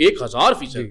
1000%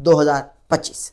2025।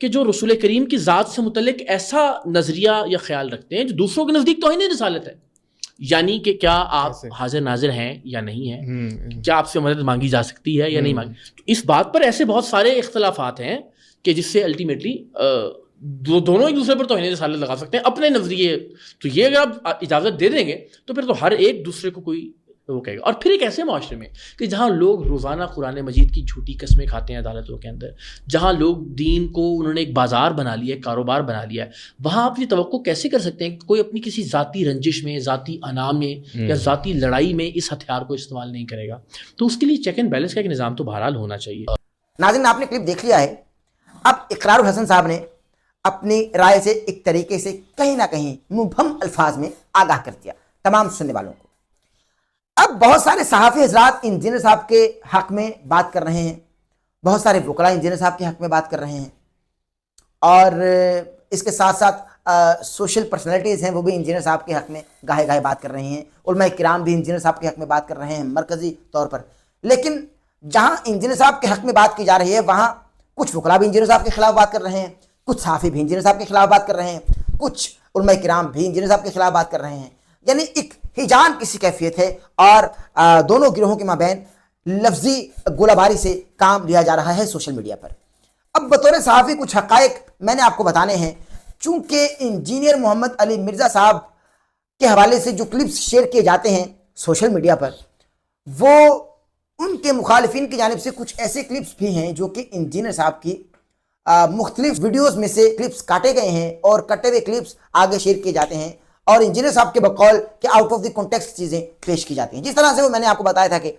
کہ جو رسول کریم کی ذات سے متعلق ایسا نظریہ یا خیال رکھتے ہیں جو دوسروں کے نزدیک توہین رسالت ہے، یعنی کہ کیا آپ حاضر ناظر ہیں یا نہیں ہیں، کیا آپ سے مدد مانگی جا سکتی ہے یا نہیں مانگی. تو اس بات پر ایسے بہت سارے اختلافات ہیں کہ جس سے الٹیمیٹلی دونوں ایک دوسرے پر توہین رسالت لگا سکتے ہیں اپنے نظریے. تو یہ اگر آپ اجازت دے دیں گے تو پھر تو ہر ایک دوسرے کو کوئی وہ کہے گا. اور پھر ایک ایسے معاشرے میں کہ جہاں لوگ روزانہ قرآن مجید کی جھوٹی قسمیں کھاتے ہیں عدالتوں کے اندر، جہاں لوگ دین کو انہوں نے ایک بازار بنا لیا ہے، کاروبار بنا لیا ہے، وہاں آپ یہ توقع کیسے کر سکتے ہیں کہ کوئی اپنی کسی ذاتی رنجش میں، ذاتی انا میں یا ذاتی لڑائی میں اس ہتھیار کو استعمال نہیں کرے گا. تو اس کے لیے چیک اینڈ بیلنس کا ایک نظام تو بہرحال ہونا چاہیے. ناظرین آپ نے کلپ دیکھ لیا ہے. اب اقرار الحسن صاحب نے اپنی رائے سے ایک طریقے سے کہیں نہ کہیں مبہم الفاظ میں آگاہ کر دیا تمام سننے والوں کو. اب بہت سارے صحافی حضرات انجینئر صاحب کے حق میں بات کر رہے ہیں، بہت سارے وکلاء انجینئر صاحب کے حق میں بات کر رہے ہیں، اور اس کے ساتھ ساتھ سوشل پرسنالٹیز ہیں وہ بھی انجینئر صاحب کے حق میں گاہے گاہے بات کر رہے ہیں، علماء کرام بھی انجینئر صاحب کے حق میں بات کر رہے ہیں مرکزی طور پر. لیکن جہاں انجینئر صاحب کے حق میں بات کی جا رہی ہے وہاں کچھ وکلاء بھی انجینئر صاحب کے خلاف بات کر رہے ہیں، کچھ صحافی بھی انجینئر صاحب کے خلاف بات کر رہے ہیں، کچھ علماء کرام بھی انجینئر صاحب کے خلاف بات کر رہے ہیں. یعنی ایک ہیجان کسی کیفیت ہے اور دونوں گروہوں کے مابین لفظی گولہ باری سے کام لیا جا رہا ہے سوشل میڈیا پر. اب بطور صحافی کچھ حقائق میں نے آپ کو بتانے ہیں. چونکہ انجینئر محمد علی مرزا صاحب کے حوالے سے جو کلپس شیئر کیے جاتے ہیں سوشل میڈیا پر، وہ ان کے مخالفین کی جانب سے کچھ ایسے کلپس بھی ہیں جو کہ انجینئر صاحب کی مختلف ویڈیوز میں سے کلپس کاٹے گئے ہیں اور کٹے ہوئے کلپس آگے شیئر کیے جاتے ہیں اور انجینئر صاحب کے بقول کہ آؤٹ آف دی کانٹیکسٹ چیزیں پیش کی جاتی ہیں. جس طرح سے وہ میں نے آپ کو بتایا تھا کہ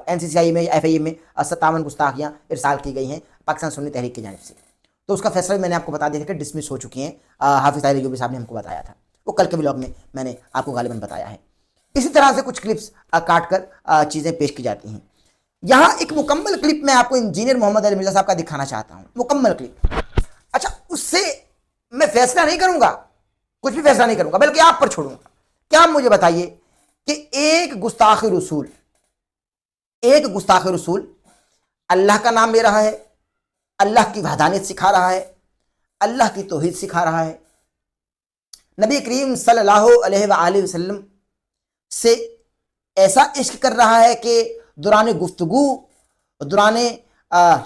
NCCI میں FIA میں 57 گستاخیاں ارسال کی گئی ہیں پاکستان سنی تحریک کی جانب سے. تو اس کا فیصلہ میں نے آپ کو بتا دیا تھا کہ ڈسمس ہو چکی ہیں. حافظ طاہر ایوبی صاحب نے ہم کو بتایا تھا، وہ کل کے ولاگ میں نے آپ کو غالباً بتایا ہے. اسی طرح سے کچھ کلپس کاٹ کر چیزیں پیش کی جاتی ہیں. یہاں ایک مکمل کلپ میں آپ کو انجینئر محمد علی مرزا صاحب کا دکھانا چاہتا ہوں، مکمل کلپ. اچھا اس سے میں فیصلہ نہیں کروں گا، کچھ بھی فیصلہ نہیں کروں گا، بلکہ آپ پر چھوڑوں گا. کیا مجھے بتائیے کہ ایک گستاخ رسول اللہ کا نام لے رہا ہے، اللہ کی وحدانیت سکھا رہا ہے، اللہ کی توحید سکھا رہا ہے، نبی کریم صلی اللہ علیہ وآلہ وسلم سے ایسا عشق کر رہا ہے کہ دوران گفتگو، دوران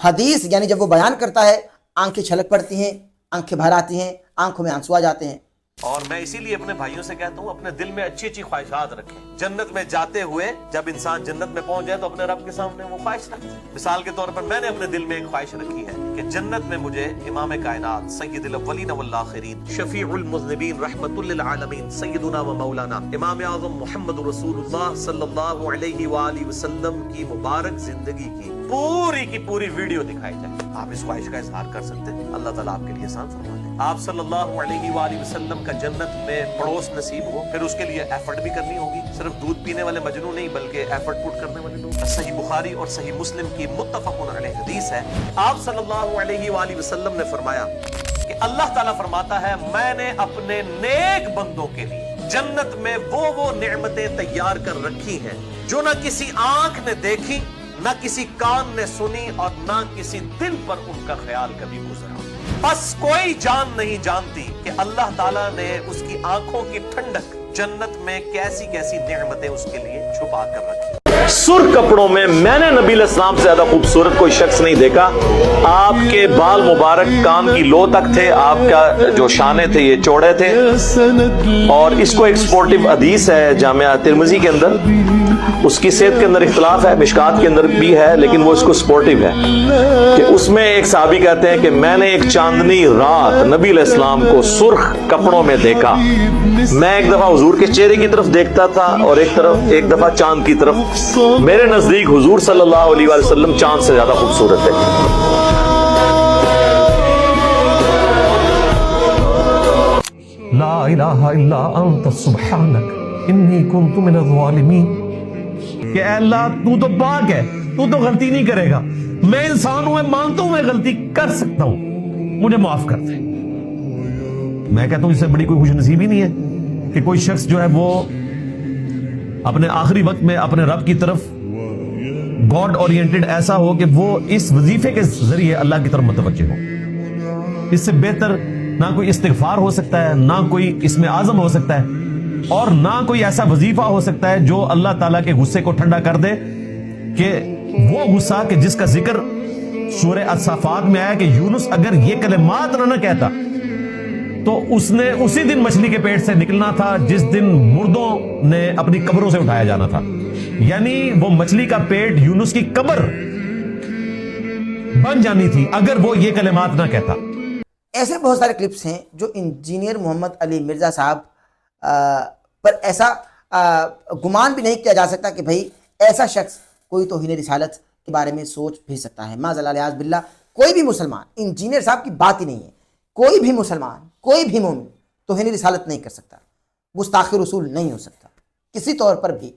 حدیث یعنی جب وہ بیان کرتا ہے آنکھیں چھلک پڑتی ہیں، آنکھیں بھر آتی ہیں، آنکھوں میں آنسو آ جاتے ہیں. اور میں اسی لیے اپنے بھائیوں سے کہتا ہوں اپنے دل میں اچھی اچھی خواہشات رکھیں. جنت میں جاتے ہوئے جب انسان جنت میں پہنچ جائے تو اپنے رب کے سامنے وہ خواہش رکھے. مثال کے طور پر میں نے اپنے دل میں ایک خواہش رکھی ہے کہ جنت میں مجھے امام کائنات سید الاولین والآخرین شفیع المذنبین رحمت للعالمین سیدنا و مولانا امام اعظم محمد رسول اللہ صلی اللہ علیہ وآلہ وسلم کی مبارک زندگی کی پوری ویڈیو دکھائی جائے. آپ اس خواہش کا اظہار کر سکتے ہیں، اللہ تعالیٰ آپ کے لیے آسان فرما دے. آپ صلی اللہ علیہ وآلہ وسلم کا جنت میں پڑوس نصیب ہو، پھر اس کے لیے ایفرٹ بھی کرنی ہوگی. صرف دودھ پینے والے مجنون نہیں بلکہ ایفرٹ پٹ کرنے والے لوگ. صحیح بخاری اور صحیح مسلم کی متفق علیہ حدیث ہے. آپ صلی اللہ علیہ وآلہ وسلم نے فرمایا کہ اللہ تعالیٰ فرماتا ہے میں نے اپنے نیک بندوں کے لیے جنت میں وہ نعمتیں تیار کر رکھی ہیں جو نہ کسی آنکھ نے دیکھی، نہ کسی کان نے سنی اور نہ کسی دل پر ان کا خیال کبھی گزرا. بس کوئی جان نہیں جانتی کہ اللہ تعالیٰ نے اس کی آنکھوں کی ٹھنڈک جنت میں کیسی کیسی نعمتیں اس کے لیے چھپا کر رکھی. سرخ کپڑوں میں نے نبی علیہ السلام سے زیادہ خوبصورت کوئی شخص نہیں دیکھا. آپ کے بال مبارک کان کی لو تک تھے، آپ کا جو شانے تھے یہ چوڑے تھے. اور اس کو ایک سپورٹیو حدیث ہے جامعہ ترمذی کے اندر، اس کی صحت کے اندر اختلاف ہے، مشکات کے اندر بھی ہے لیکن وہ اس کو سپورٹیو ہے کہ اس میں ایک صحابی کہتے ہیں کہ میں نے ایک چاندنی رات نبی علیہ السلام کو سرخ کپڑوں میں دیکھا. میں ایک دفعہ حضور کے چہرے کی طرف دیکھتا تھا اور ایک دفعہ چاند کی طرف. میرے نزدیک حضور صلی اللہ علیہ وآلہ وسلم چاند سے زیادہ خوبصورت ہے. لا الہ الا انت سبحانک انی کنت من الظالمین. کہ اے اللہ تو تو پاک ہے، تو تو غلطی نہیں کرے گا. میں انسان ہوں، میں مانتا ہوں میں غلطی کر سکتا ہوں، مجھے معاف کر دے. میں کہتا ہوں اس سے بڑی کوئی خوش نصیبی نہیں ہے کہ کوئی شخص جو ہے وہ اپنے آخری وقت میں اپنے رب کی طرف گاڈ اورینٹڈ ایسا ہو کہ وہ اس وظیفے کے ذریعے اللہ کی طرف متوجہ ہو. اس سے بہتر نہ کوئی استغفار ہو سکتا ہے، نہ کوئی اسم اعظم ہو سکتا ہے، اور نہ کوئی ایسا وظیفہ ہو سکتا ہے جو اللہ تعالیٰ کے غصے کو ٹھنڈا کر دے، کہ وہ غصہ کہ جس کا ذکر سورہ الصافات میں آیا کہ یونس اگر یہ کلمات نہ کہتا تو اس نے اسی دن مچھلی کے پیٹ سے نکلنا تھا جس دن مردوں نے اپنی قبروں سے اٹھایا جانا تھا، یعنی وہ مچھلی کا پیٹ یونس کی قبر بن جانی تھی اگر وہ یہ کلمات نہ کہتا۔ ایسے بہت سارے کلپس ہیں جو انجینئر محمد علی مرزا صاحب پر ایسا گمان بھی نہیں کیا جا سکتا کہ بھائی ایسا شخص کوئی توہین رسالت کے بارے میں سوچ بھی سکتا ہے۔ معاذ اللہ الیاذ باللہ، کوئی بھی مسلمان، انجینئر صاحب کی بات ہی نہیں ہے، کوئی بھی مسلمان، کوئی بھی مومن توہین رسالت نہیں کر سکتا، گستاخ رسول نہیں ہو سکتا، کسی طور پر بھی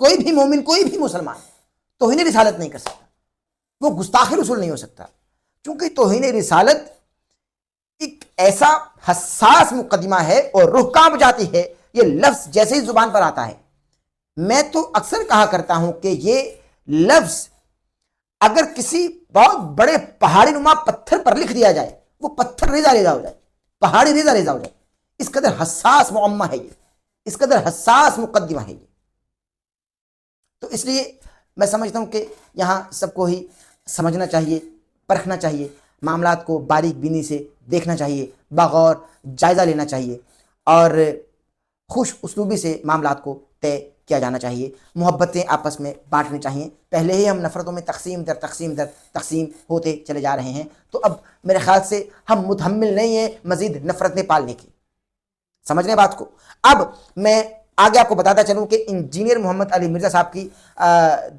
کوئی بھی مومن، کوئی بھی مسلمان توہین رسالت نہیں کر سکتا، وہ گستاخ رسول نہیں ہو سکتا، چونکہ توہین رسالت ایک ایسا حساس مقدمہ ہے اور روح کانپ جاتی ہے یہ لفظ جیسے ہی زبان پر آتا ہے۔ میں تو اکثر کہا کرتا ہوں کہ یہ لفظ اگر کسی بہت بڑے پہاڑی نما پتھر پر لکھ دیا جائے، وہ پتھر ریزہ ریزہ ہو جائے، پہاڑی ریزہ ریزہ ہو جائے، اس قدر حساس معمہ ہے یہ، اس قدر حساس مقدمہ ہے یہ۔ تو اس لیے میں سمجھتا ہوں کہ یہاں سب کو ہی سمجھنا چاہیے، پرکھنا چاہیے، معاملات کو باریک بینی سے دیکھنا چاہیے، بغور جائزہ لینا چاہیے، اور خوش اسلوبی سے معاملات کو طے کیا جانا چاہیے، محبتیں آپس میں بانٹنی چاہیے۔ پہلے ہی ہم نفرتوں میں تقسیم در تقسیم در تقسیم ہوتے چلے جا رہے ہیں، تو اب میرے خیال سے ہم متحمل نہیں ہیں مزید نفرتیں پالنے کی۔ سمجھ رہے بات کو؟ اب میں آگے آپ کو بتاتا چلوں کہ انجینئر محمد علی مرزا صاحب کی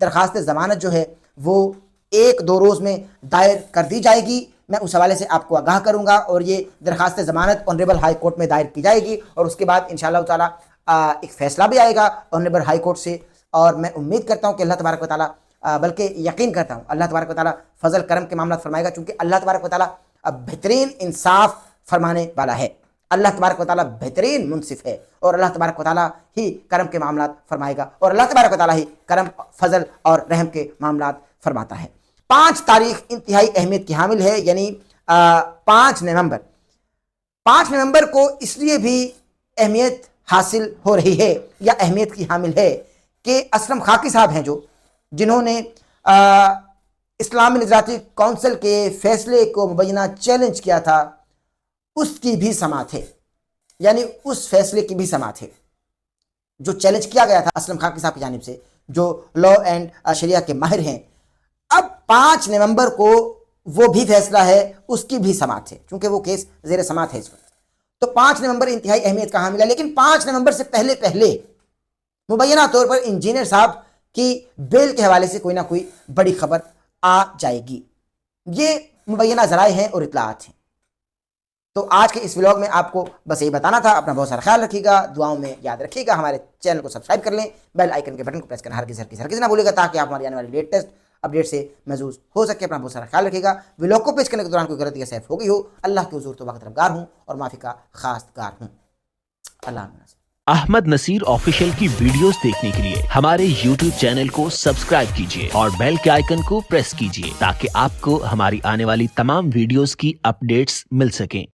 درخواست ضمانت جو ہے وہ 1-2 روز میں دائر کر دی جائے گی۔ میں اس حوالے سے آپ کو آگاہ کروں گا، اور یہ درخواست ضمانت آنریبل ہائی کورٹ میں دائر کی جائے گی، اور اس کے بعد انشاءاللہ تعالیٰ ایک فیصلہ بھی آئے گا آنریبل ہائی کورٹ سے، اور میں امید کرتا ہوں کہ اللہ تبارک و تعالیٰ، بلکہ یقین کرتا ہوں اللہ تبارک و تعالیٰ فضل کرم کے معاملات فرمائے گا، چونکہ اللہ تبارک و تعالیٰ بہترین انصاف فرمانے والا ہے، اللہ تبارک و تعالیٰ بہترین منصف ہے، اور اللہ تبارک و تعالیٰ ہی کرم کے معاملات فرمائے گا، اور اللہ تبارک و تعالیٰ ہی کرم، فضل اور رحم کے معاملات فرماتا ہے۔ 5 تاریخ انتہائی اہمیت کی حامل ہے، یعنی 5 نومبر کو اس لیے بھی اہمیت حاصل ہو رہی ہے یا اہمیت کی حامل ہے کہ اسلم خاکی صاحب ہیں جنہوں نے اسلامی نظراتی کونسل کے فیصلے کو مبینہ چیلنج کیا تھا، اس کی بھی سماعت ہے، یعنی اس فیصلے کی بھی سماعت ہے جو چیلنج کیا گیا تھا اسلم خاکی صاحب کی جانب سے، جو لا اینڈ شریعہ کے ماہر ہیں۔ اب 5 نومبر کو وہ بھی فیصلہ ہے، اس کی بھی سماعت ہے، چونکہ وہ کیس زیر سماعت ہے اس وقت۔ تو 5 نومبر انتہائی اہمیت کا حامل ہے، لیکن 5 نومبر سے پہلے مبینہ طور پر انجینئر صاحب کی بیل کے حوالے سے کوئی نہ کوئی بڑی خبر آ جائے گی۔ یہ مبینہ ذرائع ہیں اور اطلاعات ہیں۔ تو آج کے اس ولاگ میں آپ کو بس یہی بتانا تھا۔ اپنا بہت سارا خیال رکھیے گا، دعاؤں میں یاد رکھیے گا، ہمارے چینل کو سبسکرائب کر لیں، بیل آئیکن کے بٹن کو پریس کرنا ہرگز نہ بھولے گا، تاکہ آپ ہماری آنے والی لیٹسٹ اپڈیٹ سے محظوظ ہو سکے۔ اپنا بہت سارا خیال رکھیے گا۔ ولاگ کو پیش کرنے کے دوران کوئی غلطی یا سہو ہو گئی ہو، اللہ کے حضور توبہ کا طلبگار ہوں اور معافی کا خواستگار ہوں۔ اللہ حافظ۔ احمد نصیر آفیشیل کی ویڈیوز دیکھنے کے لیے ہمارے YouTube چینل کو سبسکرائب کیجیے اور بیل کے آئیکن کو پریس کیجیے، تاکہ آپ کو ہماری آنے والی تمام ویڈیوز کی اپڈیٹس مل سکیں۔